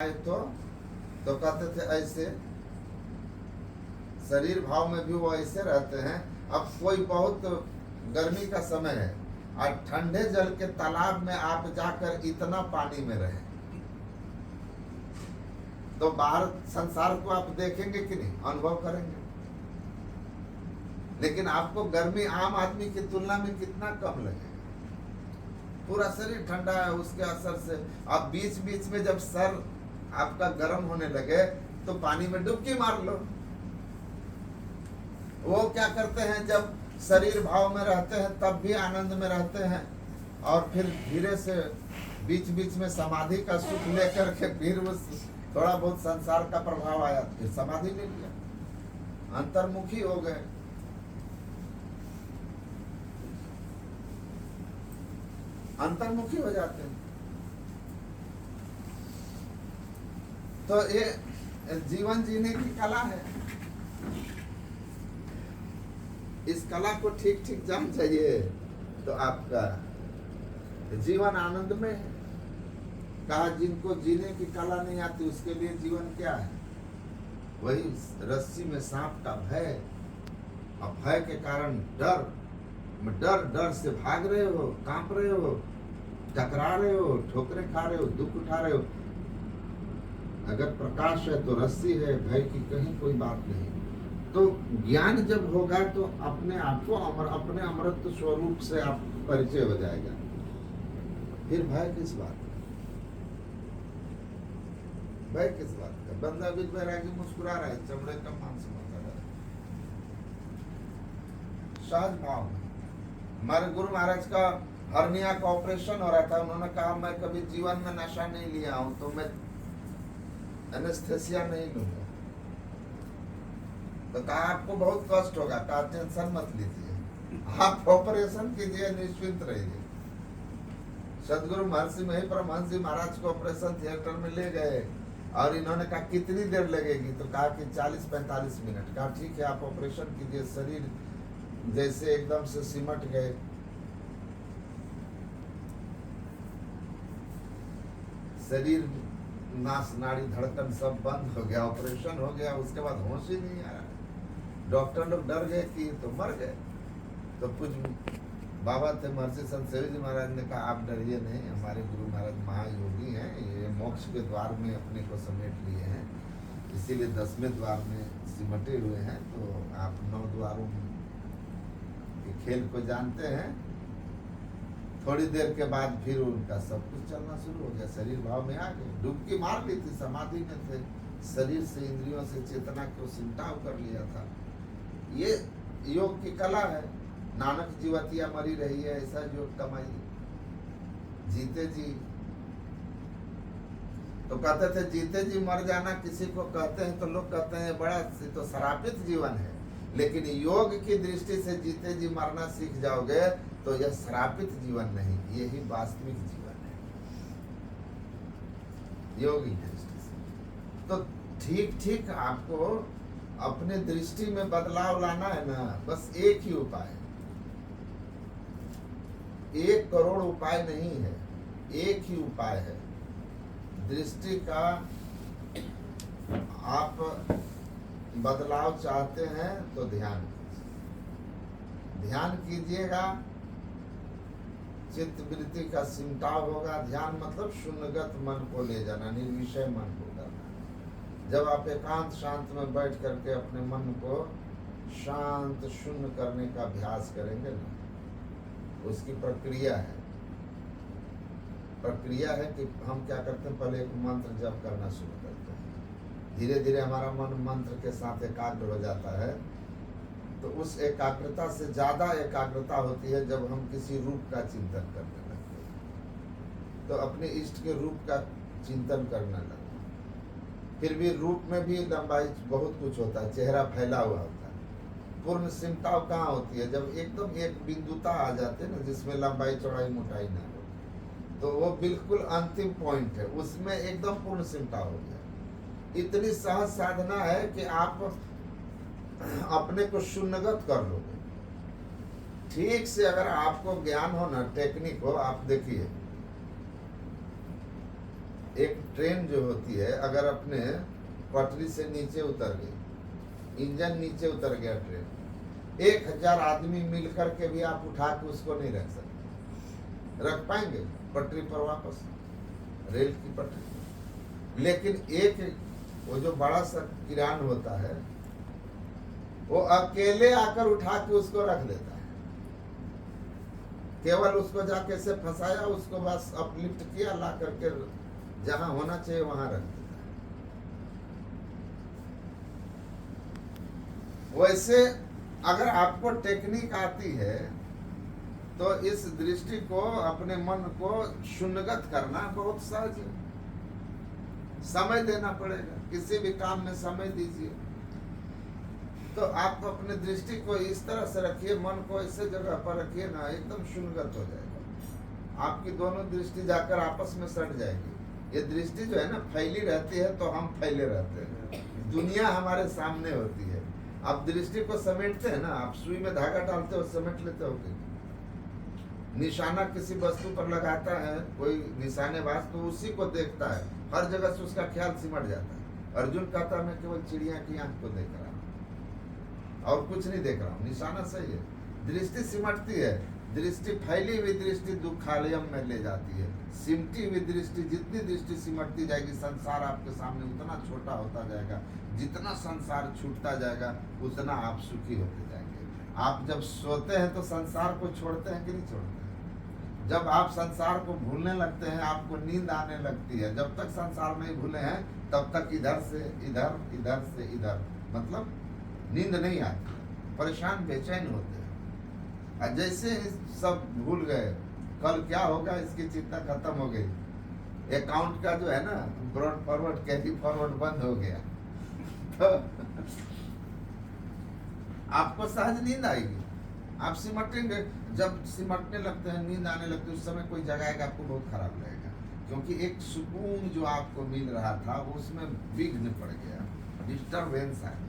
तो कहते थे ऐसे शरीर भाव में भी वो ऐसे रहते हैं। अब कोई बहुत गर्मी का समय है और ठंडे जल के तालाब में आप जाकर इतना पानी में रहे तो बाहर संसार को आप देखेंगे कि नहीं, अनुभव करेंगे। लेकिन आपको गर्मी आम आदमी की तुलना में कितना कम लगेगा। पूरा शरीर ठंडा है, उसके असर से आप बीच बीच में जब सर आपका गर्म होने लगे तो पानी में डुबकी मार लो। वो क्या करते हैं, जब शरीर भाव में रहते हैं तब भी आनंद में रहते हैं और फिर धीरे से बीच बीच में समाधि का सुख लेकर के फिर उस थोड़ा बहुत संसार का प्रभाव आया फिर समाधि ले लिया, अंतर्मुखी हो गए। अंतर्मुखी हो जाते हैं। तो ये जीवन जीने की कला है। इस कला को ठीक ठीक जान चाहिए तो आपका जीवन आनंद में है। कहा जिनको जीने की कला नहीं आती उसके लिए जीवन क्या है, वही रस्सी में सांप का भय। और भय के कारण डर से भाग रहे हो, कांप रहे हो, टकरा रहे हो, ठोकरें खा रहे हो, दुख उठा रहे हो। अगर प्रकाश है तो रस्सी है, भय की कहीं कोई बात नहीं। तो ज्ञान जब होगा तो अपने आप को अपने अमृत स्वरूप से आप परिचय हो जाएगा। फिर भय किस बात का, भय किस बात का। बंदा भी बैरागी मुस्कुरा रहा है, चमड़े का मांस मचा रहा है, सहज भाव में। हमारे गुरु महाराज का हर्निया का ऑपरेशन हो रहा था। उन्होंने कहा मैं कभी जीवन में नशा नहीं लिया हूं तो मैं एनेस्थेसिया नहीं लूंगा। तो कहा आपको बहुत कष्ट होगा, कहा टेंशन मत लीजिए, आप ऑपरेशन कीजिए, निश्चिंत रहिए। सदगुरु महर्षि मही परमहंस जी महाराज को ऑपरेशन थिएटर में ले गए और इन्होंने कहा कितनी देर लगेगी, तो कहा कि 40-45 मिनट। कहा ठीक है आप ऑपरेशन कीजिए। शरीर जैसे एकदम से सिमट गए। शरीर नास नाड़ी धड़कन सब बंद हो गया, ऑपरेशन हो गया। उसके बाद होश ही नहीं आया। डॉक्टर लोग डर गए कि तो मर गए। तो कुछ बाबा थे महर्षि संत सेवी जी महाराज ने कहा आप डरिए नहीं, हमारे गुरु महाराज महायोगी हैं, ये मोक्ष के द्वार में अपने को समेट लिए हैं, इसीलिए 10वें द्वार में सिमटे हुए हैं। तो आप 9 द्वारों के खेल को जानते हैं। थोड़ी देर के बाद फिर उनका सब कुछ चलना शुरू हो गया, शरीर भाव में आ गए। डुबकी मार ली थी, समाधि में थे, शरीर से इंद्रियों से चेतना को सिमटाव कर लिया था। ये योग की कला है। नानक जीवतिया मरी रही है, ऐसा योग कमाइए। जीते जी तो कहते थे जीते जी मर जाना किसी को कहते हैं तो लोग कहते हैं बड़ा तो श्रापित जीवन है। लेकिन योग की दृष्टि से जीते जी मरना सीख जाओगे तो यह श्रापित जीवन नहीं, यही वास्तविक जीवन है योग की दृष्टि से। तो ठीक ठीक आपको अपने दृष्टि में बदलाव लाना है ना, बस एक ही उपाय है। 1 करोड़ उपाय नहीं है, एक ही उपाय है। दृष्टि का आप बदलाव चाहते हैं तो ध्यान कीजिए। ध्यान कीजिएगा, चित्त वृत्ति का सिमटाव होगा। ध्यान मतलब शून्यगत मन को ले जाना, निर्विषय मन को करना। जब आप एकांत शांत में बैठ करके अपने मन को शांत शून्य करने का अभ्यास करेंगे ना, उसकी प्रक्रिया है। प्रक्रिया है कि हम क्या करते हैं, पहले एक मंत्र जप करना शुरू करते हैं। धीरे धीरे हमारा मन मंत्र के साथ एकाग्र हो जाता है। तो उस एकाग्रता से ज़्यादा एकाग्रता होती है जब हम किसी रूप का चिंतन करने लगते हैं। तो अपने इष्ट के रूप का चिंतन करने लगते हैं। फिर भी रूप में भी लंबाई बहुत कुछ होता है, चेहरा फैला हुआ होता है। पूर्ण सिमटाव कहाँ होती है, जब एकदम एक बिंदुता आ जाते हैं ना, जिसमें लंबाई चौड़ाई मोटाई ना हो, तो वो बिल्कुल अंतिम पॉइंट है, उसमें एकदम पूर्ण सिमटाव हो गया। इतनी सहज साधना है कि आप अपने को शून्यगत कर लोगे। ठीक से अगर आपको ज्ञान हो ना, टेक्निक हो, आप देखिए एक ट्रेन जो होती है अगर अपने पटरी से नीचे उतर गई, इंजन नीचे उतर गया ट्रेन, 1000 आदमी मिलकर के भी आप उठा के उसको नहीं रख सकते। रख पाएंगे पटरी पर वापस, रेल की पटरी। लेकिन एक वो जो बड़ा सा किरान होता है वो अकेले आकर उठा के उसको रख देता है। केवल उसको जाके से फंसाया, उसको बस अपलिफ्ट किया, ला करके जहां होना चाहिए वहां रख देता है। वैसे अगर आपको टेक्निक आती है तो इस दृष्टि को, अपने मन को शून्यगत करना बहुत सहज है। समय देना पड़ेगा, किसी भी काम में समय दीजिए। तो आप अपने दृष्टि को इस तरह से रखिए, मन को ऐसे जगह पर रखिए ना, एकदम शून्यगत हो जाएगा। आपकी दोनों दृष्टि जाकर आपस में सट जाएगी। ये दृष्टि जो है ना फैली रहती है तो हम फैले रहते हैं, दुनिया हमारे सामने होती है। आप दृष्टि को समेटते हैं ना, आप सुई में धागा डालते हो, समेट लेते हो कि निशाना किसी वस्तु पर लगाता है कोई निशानेबाज, तो उसी को देखता है, हर जगह से उसका ख्याल सिमट जाता है। अर्जुन कहता मैं केवल चिड़िया की आंख को देख रहा हूँ और कुछ नहीं देख रहा हूँ। निशाना सही है, दृष्टि सिमटती है। दृष्टि फैली हुई दृष्टि दुखालयम में ले जाती है। सिमटी हुई दृष्टि, जितनी दृष्टि सिमटती जाएगी संसार आपके सामने उतना छोटा होता जाएगा। जितना संसार छूटता जाएगा उतना आप सुखी होते जाएंगे। आप जब सोते हैं तो संसार को छोड़ते हैं कि नहीं छोड़ते हैं? जब आप संसार को भूलने लगते हैं आपको नींद आने लगती है। जब तक संसार नहीं भूले हैं तब तक इधर से इधर, इधर से इधर, मतलब नींद नहीं आती, परेशान बेचैन होते हैं। और जैसे सब भूल गए कल क्या होगा इसकी चिंता खत्म हो गई। अकाउंट का जो है ना ब्रॉड फॉरवर्ड, कैरी फॉरवर्ड बंद हो गया तो आपको सहज नींद आएगी, आप सिमटेंगे। जब सिमटने लगते हैं, नींद आने लगती है, उस समय कोई जगाएगा आपको बहुत खराब लगेगा, क्योंकि एक सुकून जो आपको मिल रहा था वो उसमें विघ्न पड़ गया, डिस्टरबेंस आ गया।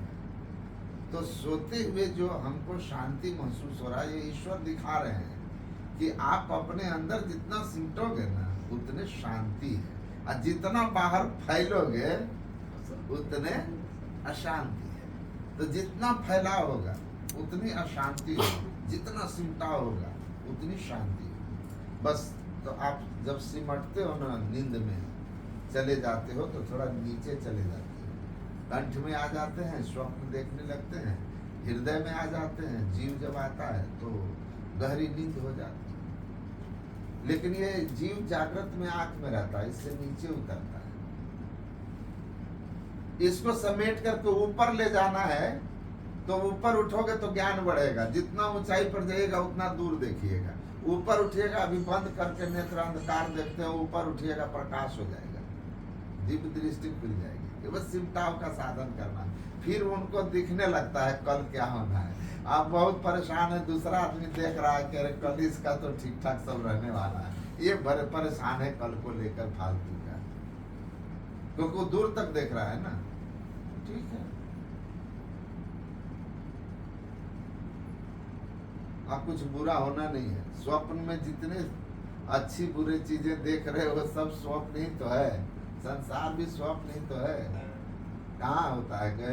तो सोते हुए जो हमको शांति महसूस हो रहा है, ये ईश्वर दिखा रहे हैं कि आप अपने अंदर जितना सिमटोगे ना उतने शांति है, और जितना बाहर फैलोगे उतने अशांति है। तो जितना फैलाव होगा उतनी अशांति होगी, जितना सिमटाव होगा उतनी शांति होगी। बस तो आप जब सिमटते हो ना, नींद में चले जाते हो तो थोड़ा नीचे चले जाते हो, कंठ में आ जाते हैं, स्वप्न देखने लगते हैं, हृदय में आ जाते हैं। जीव जब आता है तो गहरी नींद हो जाती है। लेकिन ये जीव जागृत में आंख में रहता है, इससे नीचे उतरता है। इसको समेट करके ऊपर ले जाना है तो ऊपर उठोगे तो ज्ञान बढ़ेगा। जितना ऊंचाई पर जाइएगा उतना दूर देखिएगा। ऊपर उठिएगा, अभी बंद करके नेत्र अंधकार देखते हो, ऊपर उठिएगा प्रकाश हो जाएगा, दिव्य दृष्टि खुल जाएगी। ये बस सिमटाव का साधन करना, फिर उनको दिखने लगता है कल क्या होना है। आप बहुत परेशान है, दूसरा आदमी देख रहा है कि कल इसका तो ठीक ठाक सब रहने वाला है, ये बड़े परेशान है कल को लेकर फालतू का, क्योंकि वो दूर तक देख रहा है ना। ठीक है, आप कुछ बुरा होना नहीं है। स्वप्न में जितने अच्छी बुरी चीजें देख रहे हो सब स्वप्न ही तो है, संसार भी स्वप्न ही तो है। कहाँ होता है